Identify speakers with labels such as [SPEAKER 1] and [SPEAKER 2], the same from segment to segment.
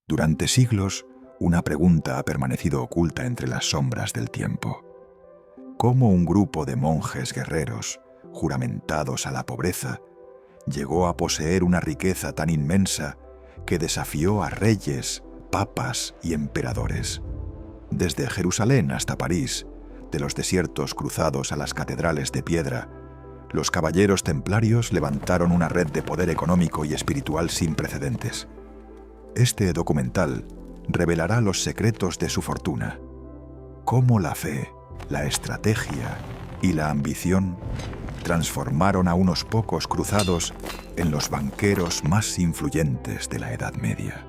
[SPEAKER 1] Durante siglos, una pregunta ha permanecido oculta entre las sombras del tiempo. ¿Cómo un grupo de monjes guerreros, juramentados a la pobreza, llegó a poseer una riqueza tan inmensa que desafió a reyes, papas y emperadores? Desde Jerusalén hasta París, de los desiertos cruzados a las catedrales de piedra, los caballeros templarios levantaron una red de poder económico y espiritual sin precedentes. Este documental revelará los secretos de su fortuna, cómo la fe, la estrategia y la ambición transformaron a unos pocos cruzados en los banqueros más influyentes de la Edad Media.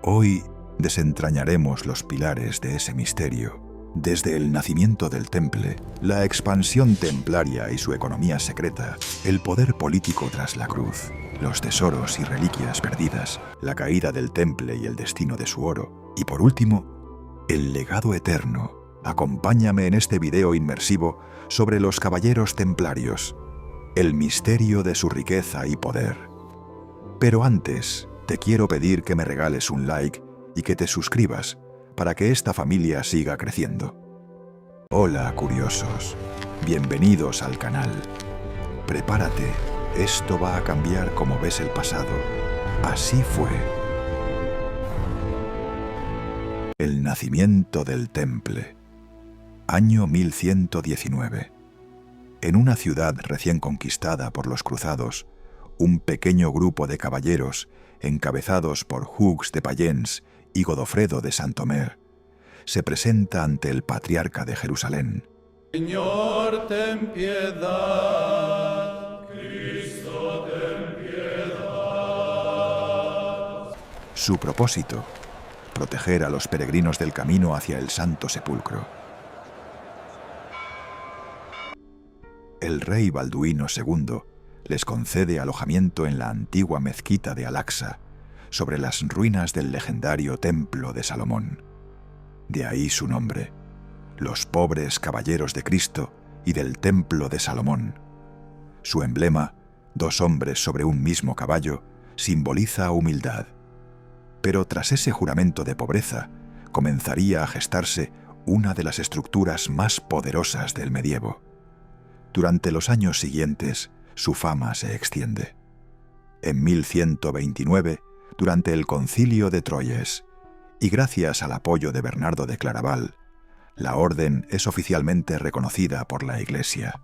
[SPEAKER 1] Hoy desentrañaremos los pilares de ese misterio, desde el nacimiento del Temple, la expansión templaria y su economía secreta, el poder político tras la cruz, los tesoros y reliquias perdidas, la caída del Temple y el destino de su oro, y por último, el legado eterno. Acompáñame en este video inmersivo sobre los caballeros templarios, el misterio de su riqueza y poder. Pero antes, te quiero pedir que me regales un like y que te suscribas para que esta familia siga creciendo. Hola, curiosos. Bienvenidos al canal. Prepárate, esto va a cambiar como ves el pasado. Así fue. El nacimiento del Temple. Año 1119. En una ciudad recién conquistada por los cruzados, un pequeño grupo de caballeros, encabezados por Hugues de Payens y Godofredo de Saint-Omer, se presenta ante el patriarca de Jerusalén.
[SPEAKER 2] Señor, ten piedad. Cristo, ten piedad.
[SPEAKER 1] Su propósito, proteger a los peregrinos del camino hacia el Santo Sepulcro. El rey Balduino II les concede alojamiento en la antigua mezquita de Al-Aqsa, sobre las ruinas del legendario Templo de Salomón. De ahí su nombre, los pobres caballeros de Cristo y del Templo de Salomón. Su emblema, dos hombres sobre un mismo caballo, simboliza humildad. Pero tras ese juramento de pobreza, comenzaría a gestarse una de las estructuras más poderosas del medievo. Durante los años siguientes, su fama se extiende. En 1129, durante el Concilio de Troyes, y gracias al apoyo de Bernardo de Claraval, la orden es oficialmente reconocida por la Iglesia.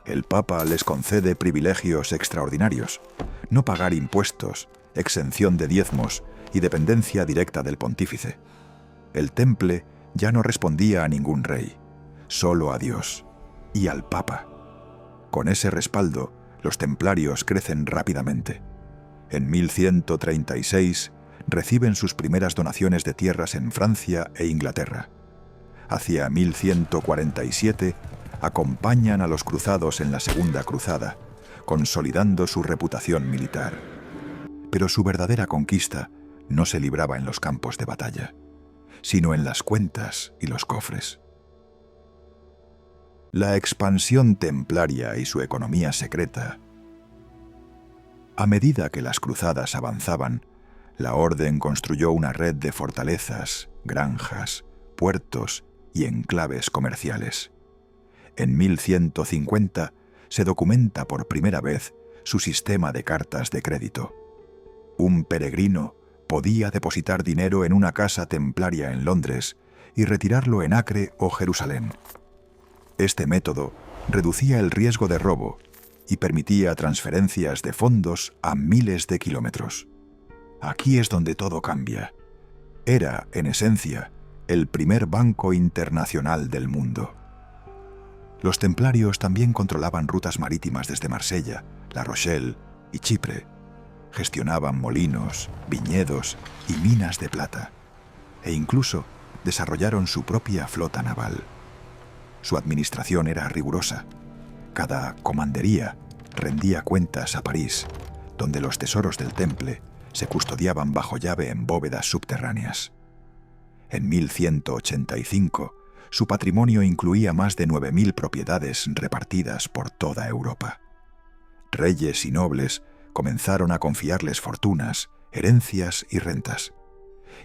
[SPEAKER 1] El Papa les concede privilegios extraordinarios: no pagar impuestos, exención de diezmos y dependencia directa del pontífice. El Temple ya no respondía a ningún rey, solo a Dios y al Papa. Con ese respaldo, los templarios crecen rápidamente. En 1136 reciben sus primeras donaciones de tierras en Francia e Inglaterra. Hacia 1147 acompañan a los cruzados en la Segunda Cruzada, consolidando su reputación militar. Pero su verdadera conquista no se libraba en los campos de batalla, sino en las cuentas y los cofres. La expansión templaria y su economía secreta. A medida que las cruzadas avanzaban, la orden construyó una red de fortalezas, granjas, puertos y enclaves comerciales. En 1150 se documenta por primera vez su sistema de cartas de crédito. Un peregrino podía depositar dinero en una casa templaria en Londres y retirarlo en Acre o Jerusalén. Este método reducía el riesgo de robo y permitía transferencias de fondos a miles de kilómetros. Aquí es donde todo cambia. Era, en esencia, el primer banco internacional del mundo. Los templarios también controlaban rutas marítimas desde Marsella, La Rochelle y Chipre. Gestionaban molinos, viñedos y minas de plata, e incluso desarrollaron su propia flota naval. Su administración era rigurosa. Cada comandería rendía cuentas a París, donde los tesoros del Temple se custodiaban bajo llave en bóvedas subterráneas. En 1185, Su patrimonio incluía más de 9.000 propiedades repartidas por toda Europa. Reyes y nobles comenzaron a confiarles fortunas, herencias y rentas.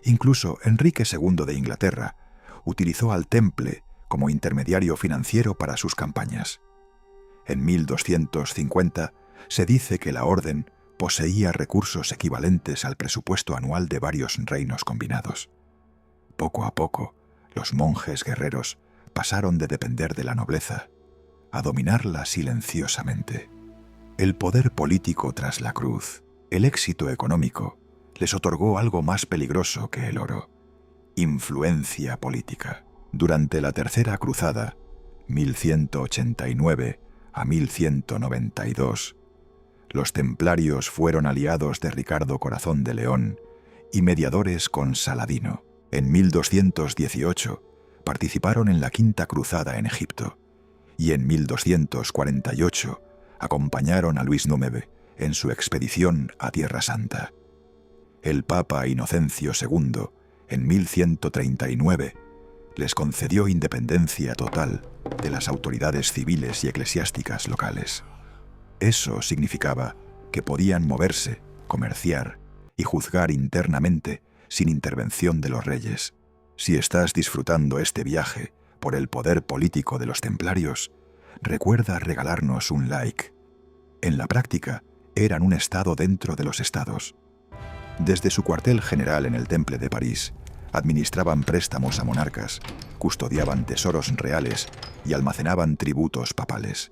[SPEAKER 1] Incluso Enrique II de Inglaterra utilizó al Temple como intermediario financiero para sus campañas. En 1250 se dice que la orden poseía recursos equivalentes al presupuesto anual de varios reinos combinados. Poco a poco, los monjes guerreros pasaron de depender de la nobleza a dominarla silenciosamente. El poder político tras la cruz, el éxito económico, les otorgó algo más peligroso que el oro: influencia política. Durante la Tercera Cruzada, 1189 a 1192, los templarios fueron aliados de Ricardo Corazón de León y mediadores con Saladino. En 1218 participaron en la Quinta Cruzada en Egipto y en 1248 acompañaron a Luis IX en su expedición a Tierra Santa. El Papa Inocencio II, en 1139, les concedió independencia total de las autoridades civiles y eclesiásticas locales. Eso significaba que podían moverse, comerciar y juzgar internamente sin intervención de los reyes. Si estás disfrutando este viaje por el poder político de los templarios, recuerda regalarnos un like. En la práctica, eran un estado dentro de los estados. Desde su cuartel general en el Temple de París, administraban préstamos a monarcas, custodiaban tesoros reales y almacenaban tributos papales.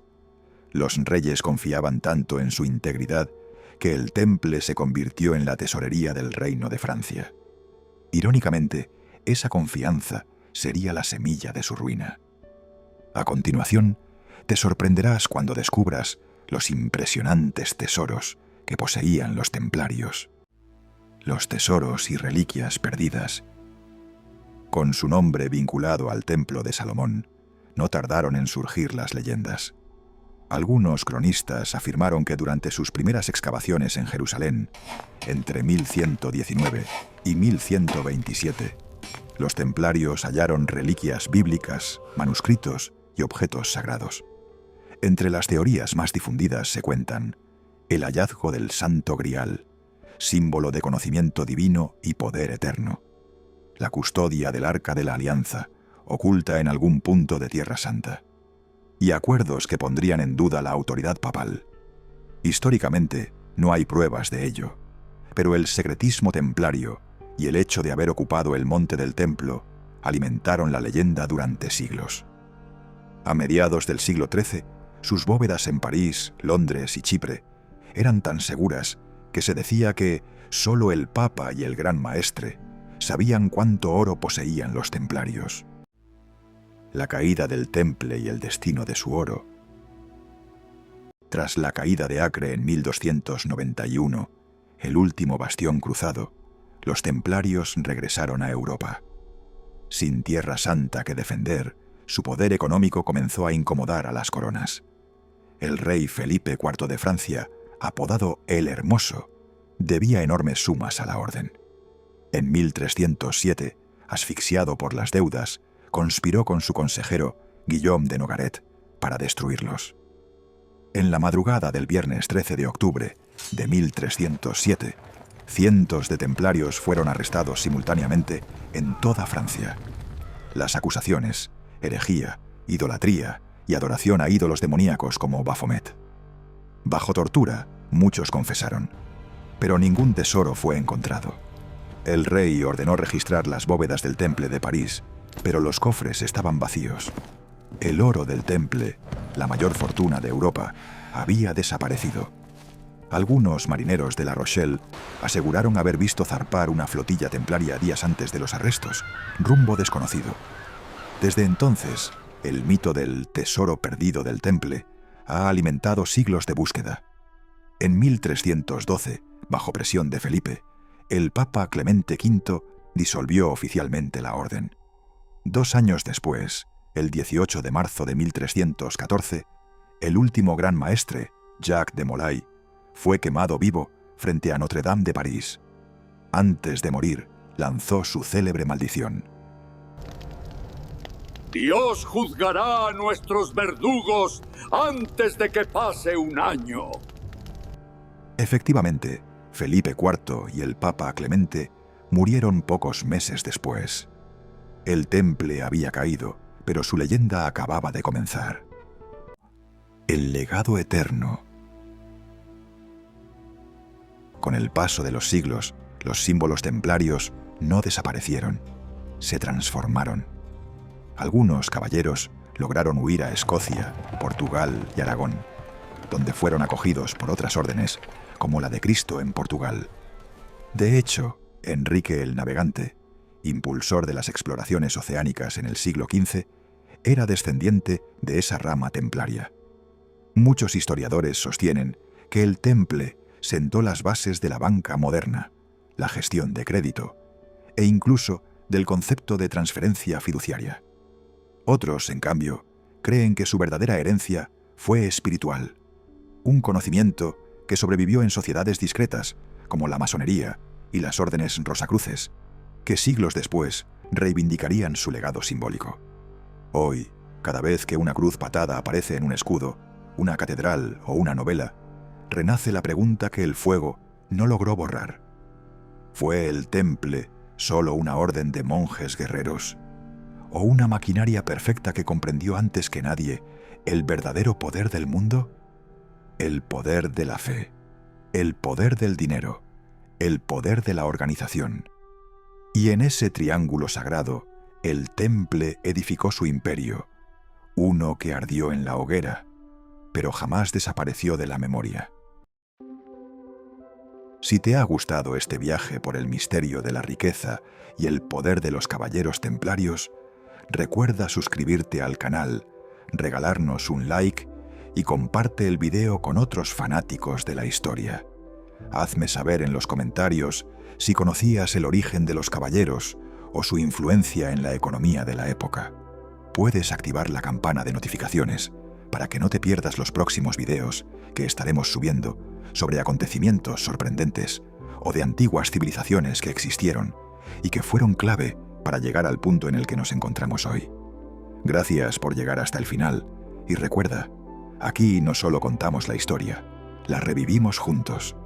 [SPEAKER 1] Los reyes confiaban tanto en su integridad que el Temple se convirtió en la tesorería del Reino de Francia. Irónicamente, esa confianza sería la semilla de su ruina. A continuación, te sorprenderás cuando descubras los impresionantes tesoros que poseían los templarios. Los tesoros y reliquias perdidas, con su nombre vinculado al Templo de Salomón, no tardaron en surgir las leyendas. Algunos cronistas afirmaron que durante sus primeras excavaciones en Jerusalén, entre 1119 y 1127, los templarios hallaron reliquias bíblicas, manuscritos y objetos sagrados. Entre las teorías más difundidas se cuentan el hallazgo del Santo Grial, símbolo de conocimiento divino y poder eterno; la custodia del Arca de la Alianza, oculta en algún punto de Tierra Santa; y acuerdos que pondrían en duda la autoridad papal. Históricamente, no hay pruebas de ello, pero el secretismo templario y el hecho de haber ocupado el monte del templo alimentaron la leyenda durante siglos. A mediados del siglo XIII, sus bóvedas en París, Londres y Chipre eran tan seguras que se decía que solo el Papa y el Gran Maestre sabían cuánto oro poseían los templarios. La caída del Temple y el destino de su oro. Tras la caída de Acre en 1291, el último bastión cruzado, los templarios regresaron a Europa. Sin Tierra Santa que defender, su poder económico comenzó a incomodar a las coronas. El rey Felipe IV de Francia, apodado el Hermoso, debía enormes sumas a la orden. En 1307, asfixiado por las deudas, conspiró con su consejero, Guillaume de Nogaret, para destruirlos. En la madrugada del viernes 13 de octubre de 1307, cientos de templarios fueron arrestados simultáneamente en toda Francia. Las acusaciones: herejía, idolatría y adoración a ídolos demoníacos como Baphomet. Bajo tortura, muchos confesaron, pero ningún tesoro fue encontrado. El rey ordenó registrar las bóvedas del Temple de París, pero los cofres estaban vacíos. El oro del Temple, la mayor fortuna de Europa, había desaparecido. Algunos marineros de La Rochelle aseguraron haber visto zarpar una flotilla templaria días antes de los arrestos, rumbo desconocido. Desde entonces, el mito del tesoro perdido del Temple ha alimentado siglos de búsqueda. En 1312, bajo presión de Felipe, el Papa Clemente V disolvió oficialmente la orden. 2 años después, el 18 de marzo de 1314, el último gran maestre, Jacques de Molay, fue quemado vivo frente a Notre Dame de París. Antes de morir, lanzó su célebre maldición:
[SPEAKER 3] Dios juzgará a nuestros verdugos antes de que pase un año.
[SPEAKER 1] Efectivamente, Felipe IV y el Papa Clemente murieron pocos meses después. El Temple había caído, pero su leyenda acababa de comenzar. El legado eterno. Con el paso de los siglos, los símbolos templarios no desaparecieron, se transformaron. Algunos caballeros lograron huir a Escocia, Portugal y Aragón, donde fueron acogidos por otras órdenes, como la de Cristo en Portugal. De hecho, Enrique el Navegante, impulsor de las exploraciones oceánicas en el siglo XV, era descendiente de esa rama templaria. Muchos historiadores sostienen que el Temple sentó las bases de la banca moderna, la gestión de crédito e incluso del concepto de transferencia fiduciaria. Otros, en cambio, creen que su verdadera herencia fue espiritual, un conocimiento que sobrevivió en sociedades discretas como la masonería y las órdenes rosacruces, que siglos después reivindicarían su legado simbólico. Hoy, cada vez que una cruz patada aparece en un escudo, una catedral o una novela, renace la pregunta que el fuego no logró borrar. ¿Fue el Temple solo una orden de monjes guerreros? ¿O una maquinaria perfecta que comprendió antes que nadie el verdadero poder del mundo? El poder de la fe, el poder del dinero, el poder de la organización. Y en ese triángulo sagrado, el Temple edificó su imperio, uno que ardió en la hoguera, pero jamás desapareció de la memoria. Si te ha gustado este viaje por el misterio de la riqueza y el poder de los caballeros templarios, recuerda suscribirte al canal, regalarnos un like y comparte el video con otros fanáticos de la historia. Hazme saber en los comentarios si conocías el origen de los caballeros o su influencia en la economía de la época. Puedes activar la campana de notificaciones para que no te pierdas los próximos videos que estaremos subiendo sobre acontecimientos sorprendentes o de antiguas civilizaciones que existieron y que fueron clave para llegar al punto en el que nos encontramos hoy. Gracias por llegar hasta el final y recuerda, aquí no solo contamos la historia, la revivimos juntos.